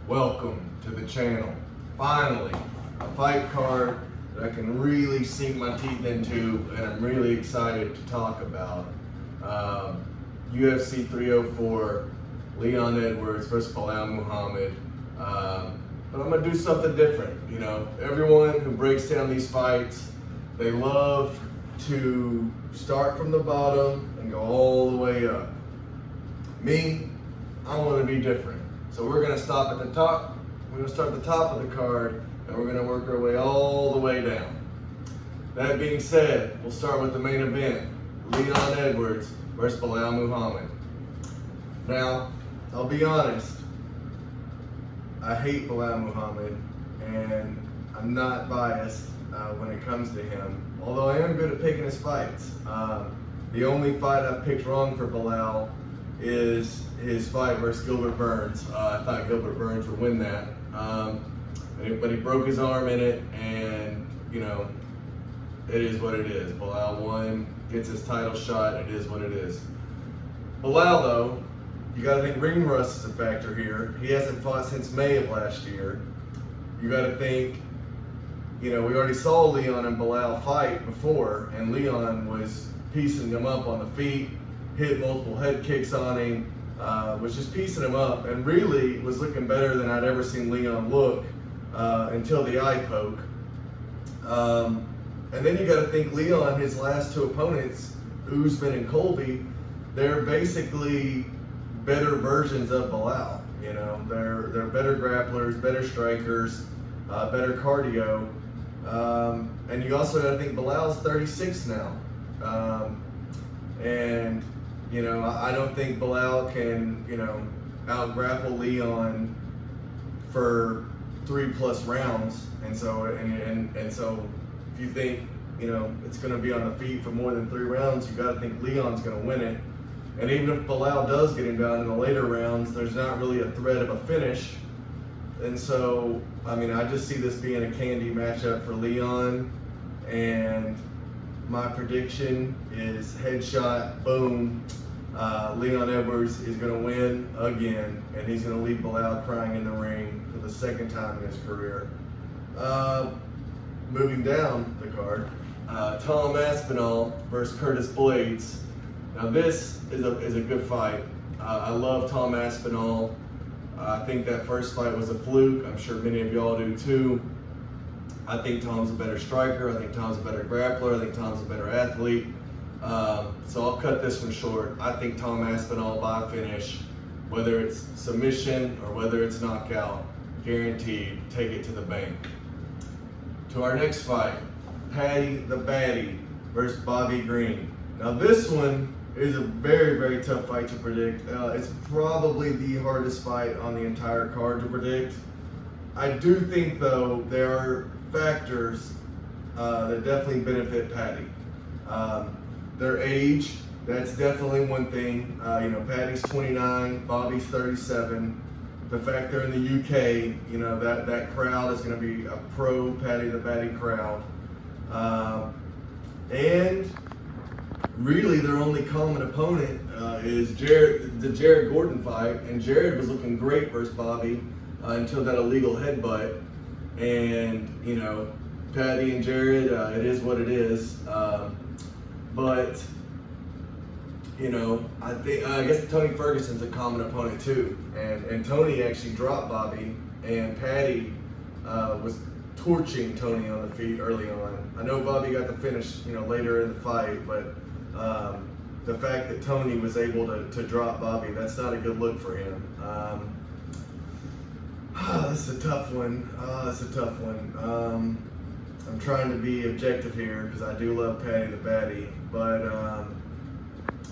Welcome to the channel. Finally, a fight card that I can really sink my teeth into and I'm really excited to talk about. UFC 304, Leon Edwards versus Belal Muhammad. But I'm gonna do something different. You know, everyone who breaks down these fights, they love to start from the bottom and go all the way up. Me, I want to be different. So we're going to stop at the top. We're going to start at the top of the card and we're going to work our way all the way down. That being said, we'll start with the main event, Leon Edwards versus Belal Muhammad. Now, I'll be honest, I hate Belal Muhammad and I'm not biased when it comes to him, although I am good at picking his fights. The only fight I've picked wrong for Belal is his fight versus Gilbert Burns. I thought Gilbert Burns would win that, but he broke his arm in it, and you know, it is what it is. Belal won, gets his title shot, it is what it is. Belal though, you gotta think ring rust is a factor here. He hasn't fought since May of last year. You gotta think, you know, we already saw Leon and Belal fight before, and Leon was piecing him up on the feet, hit multiple head kicks on him, was just piecing him up, and really was looking better than I'd ever seen Leon look until the eye poke. And then you got to think Leon, his last two opponents, Usman and Colby, they're basically better versions of Belal. You know, they're better grapplers, better strikers, better cardio, and you also got to think Belal's 36 now, and you know, I don't think Belal can, you know, out-grapple Leon for 3+ rounds. And so, and so, if you think, you know, it's going to be on the feet for more than 3 rounds, you got to think Leon's going to win it. And even if Belal does get him down in the later rounds, there's not really a threat of a finish. And so, I mean, I just see this being a candy matchup for Leon. And my prediction is headshot, boom. Leon Edwards is going to win again, and he's going to leave Belal crying in the ring for the second time in his career. Moving down the card, Tom Aspinall versus Curtis Blaydes. Now this is a good fight. I love Tom Aspinall. I think that first fight was a fluke. I'm sure many of y'all do too. I think Tom's a better striker. I think Tom's a better grappler. I think Tom's a better athlete. So I'll cut this one short. I think Tom Aspinall by finish, whether it's submission or whether it's knockout, guaranteed, take it to the bank. To our next fight, Paddy the Baddy versus Bobby Green. Now this one is a very, very tough fight to predict. It's probably the hardest fight on the entire card to predict. I do think though there are factors that definitely benefit Paddy. Their age, that's definitely one thing. You know, Paddy's 29, Bobby's 37. The fact they're in the UK, you know, that crowd is going to be a pro Paddy the Baddy crowd. And really their only common opponent is the Jared Gordon fight. And Jared was looking great versus Bobby until that illegal headbutt. And, you know, Paddy and Jared, it is what it is. But, you know, I guess Tony Ferguson's a common opponent too. And Tony actually dropped Bobby, and Paddy was torching Tony on the feet early on. I know Bobby got the finish, you know, later in the fight, but the fact that Tony was able to drop Bobby, that's not a good look for him. This is a tough one. I'm trying to be objective here because I do love Paddy the Baddy, but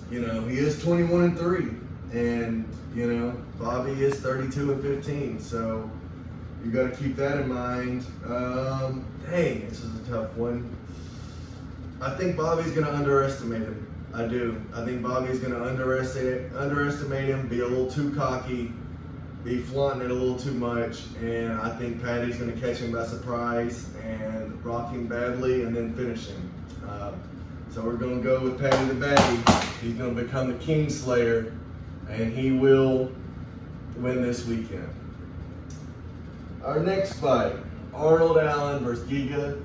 you know, he is 21-3, and you know, Bobby is 32-15, so you got to keep that in mind. Dang, this is a tough one. I think Bobby's going to underestimate him. I do. I think Bobby's going to underestimate him, be a little too cocky, be flaunting it a little too much, and I think Paddy's going to catch him by surprise and rock him badly and then finish him. So we're going to go with Paddy the Baddy. He's going to become the Kingslayer, and he will win this weekend. Our next fight, Arnold Allen versus Giga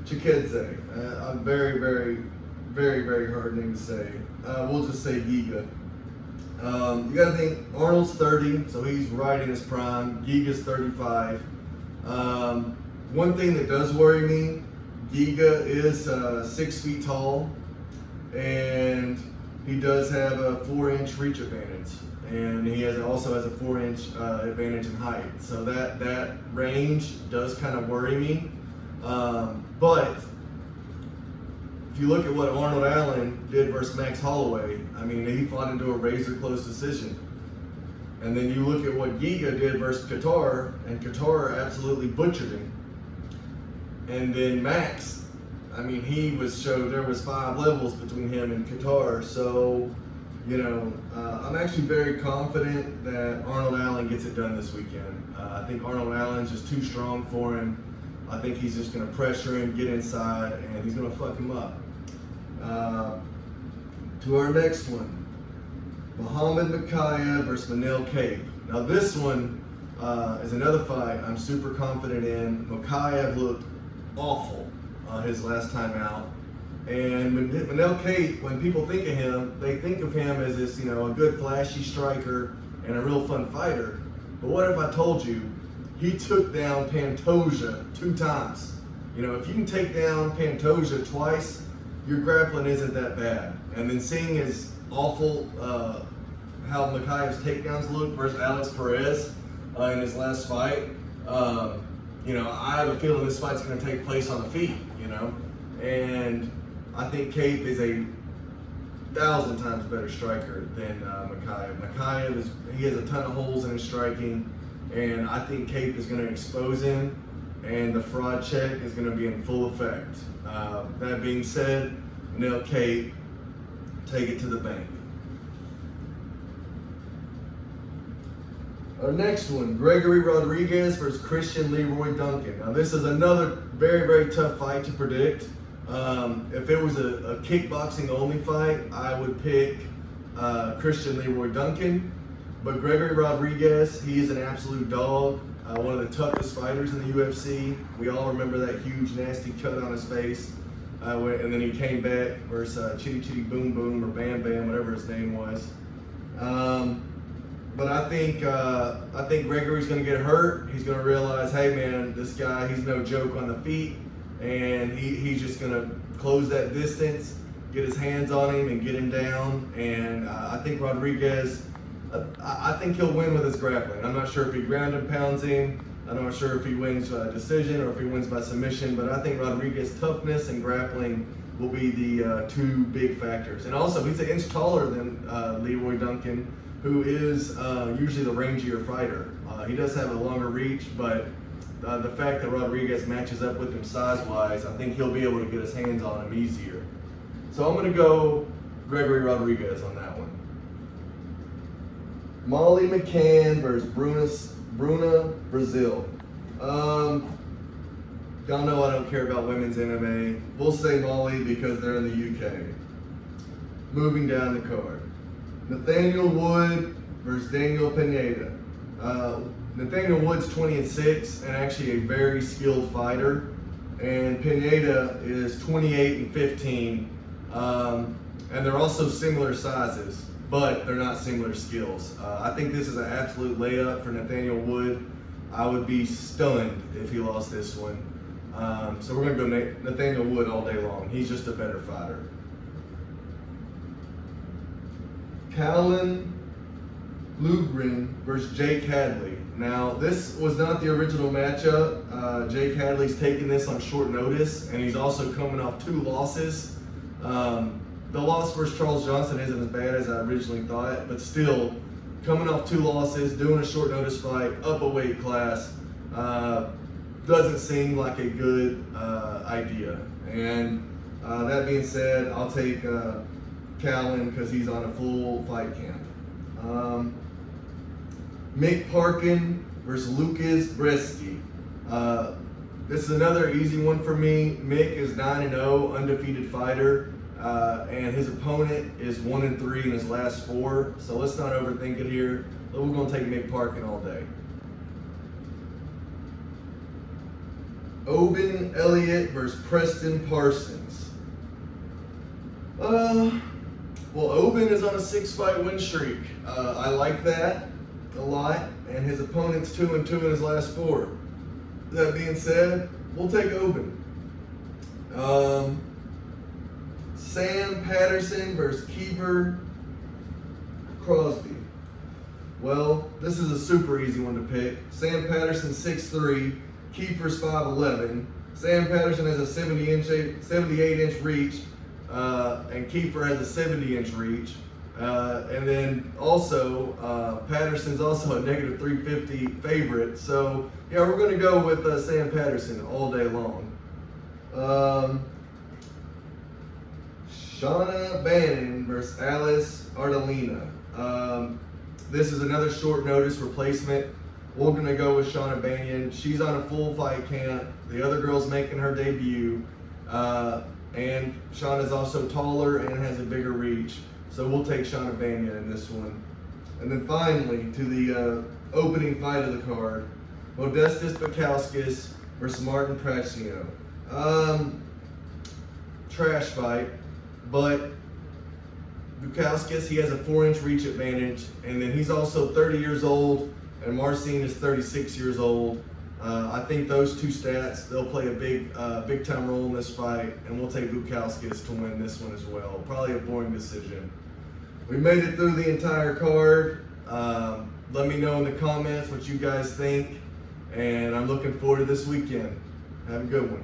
Chikadze. A very, very, very, very hard name to say. We'll just say Giga. You got to think Arnold's 30, so he's right in his prime. Giga's 35. One thing that does worry me, Giga is 6 feet tall, and he does have a 4-inch reach advantage, and he also has a 4-inch advantage in height. So that range does kind of worry me. But if you look at what Arnold Allen did versus Max Holloway, I mean, he fought into a razor-close decision. And then you look at what Giga did versus Qatar, and Qatar absolutely butchered him. And then Max, I mean, there was 5 levels between him and Qatar. So, you know, I'm actually very confident that Arnold Allen gets it done this weekend. I think Arnold Allen's just too strong for him. I think he's just going to pressure him, get inside, and he's going to fuck him up. To our next one, Muhammad Mokaev versus Manel Kape. Now this one is another fight I'm super confident in. Mokaev looked awful his last time out. And Manel Kape, when people think of him, they think of him as this, you know, a good flashy striker and a real fun fighter. But what if I told you he took down Pantoja 2 times? You know, if you can take down Pantoja twice, your grappling isn't that bad. And then seeing his awful, how Mokaev's takedowns look versus Alex Perez in his last fight, you know, I have a feeling this fight's going to take place on the feet, you know. And I think Kape is a 1,000 times better striker than Mokaev. Mokaev he has a ton of holes in his striking, and I think Kape is going to expose him, and the fraud check is going to be in full effect. That being said, Manel Kape, take it to the bank. Our next one, Gregory Rodriguez versus Christian Leroy Duncan. Now this is another very, very tough fight to predict. If it was a kickboxing only fight, I would pick Christian Leroy Duncan. But Gregory Rodriguez, he is an absolute dog. One of the toughest fighters in the UFC. We all remember that huge, nasty cut on his face. And then he came back versus Chitty Chitty Boom Boom or Bam Bam, whatever his name was. But I think Gregory's going to get hurt. He's going to realize, hey man, this guy, he's no joke on the feet, and he's just going to close that distance, get his hands on him, and get him down. And I think Rodriguez, I think he'll win with his grappling. I'm not sure if he ground and pounds him. I'm not sure if he wins by decision or if he wins by submission. But I think Rodriguez's toughness and grappling will be the 2 big factors. And also, he's an inch taller than Leroy Duncan, who is usually the rangier fighter. He does have a longer reach, but the fact that Rodriguez matches up with him size-wise, I think he'll be able to get his hands on him easier. So I'm going to go Gregory Rodriguez on that one. Molly McCann versus Bruna Brazil. Y'all know I don't care about women's MMA. We'll say Molly because they're in the UK. Moving down the card. Nathaniel Wood versus Daniel Pineda. Nathaniel Wood's 20-6 and actually a very skilled fighter, and Pineda is 28-15, and they're also similar sizes, but they're not similar skills. I think this is an absolute layup for Nathaniel Wood. I would be stunned if he lost this one. So we're going to go Nathaniel Wood all day long. He's just a better fighter. Callan Lugren versus Jake Hadley. Now, this was not the original matchup. Jake Hadley's taking this on short notice, and he's also coming off 2 losses. The loss versus Charles Johnson isn't as bad as I originally thought, but still, coming off 2 losses, doing a short notice fight, up a weight class, doesn't seem like a good idea. And that being said, I'll take Callan because he's on a full fight camp. Mick Parkin versus Lucas Bresky. This is another easy one for me. Mick is 9-0, undefeated fighter. and his opponent is 1-3 in his last 4. So let's not overthink it here. We're going to take Nick Parkin all day. Oben Elliott versus Preston Parsons. Well, Oben is on a 6-fight win streak. I like that a lot, and his opponent's 2-2 in his last 4. That being said, we'll take Oben. Sam Patterson versus Kiefer Crosby. Well, this is a super easy one to pick. Sam Patterson 6'3", Kiefer's 5'11". Sam Patterson has a 78-inch reach, and Kiefer has a 70-inch reach. And then also, Patterson's also a negative 350 favorite. So, yeah, we're going to go with Sam Patterson all day long. Shauna Bannon versus Alice Ardolina. This is another short notice replacement. We're going to go with Shauna Bannon. She's on a full fight camp. The other girl's making her debut. And Shauna's also taller and has a bigger reach. So we'll take Shauna Bannon in this one. And then finally, to the opening fight of the card, Modestas Bukauskas versus Martin Pracino. Trash fight, but Bukauskas, he has a 4-inch reach advantage, and then he's also 30 years old, and Marcin is 36 years old. I think those two stats, they'll play a big time role in this fight, and we'll take Bukauskas to win this one as well. Probably a boring decision. We made it through the entire card. Let me know in the comments what you guys think, and I'm looking forward to this weekend. Have a good one.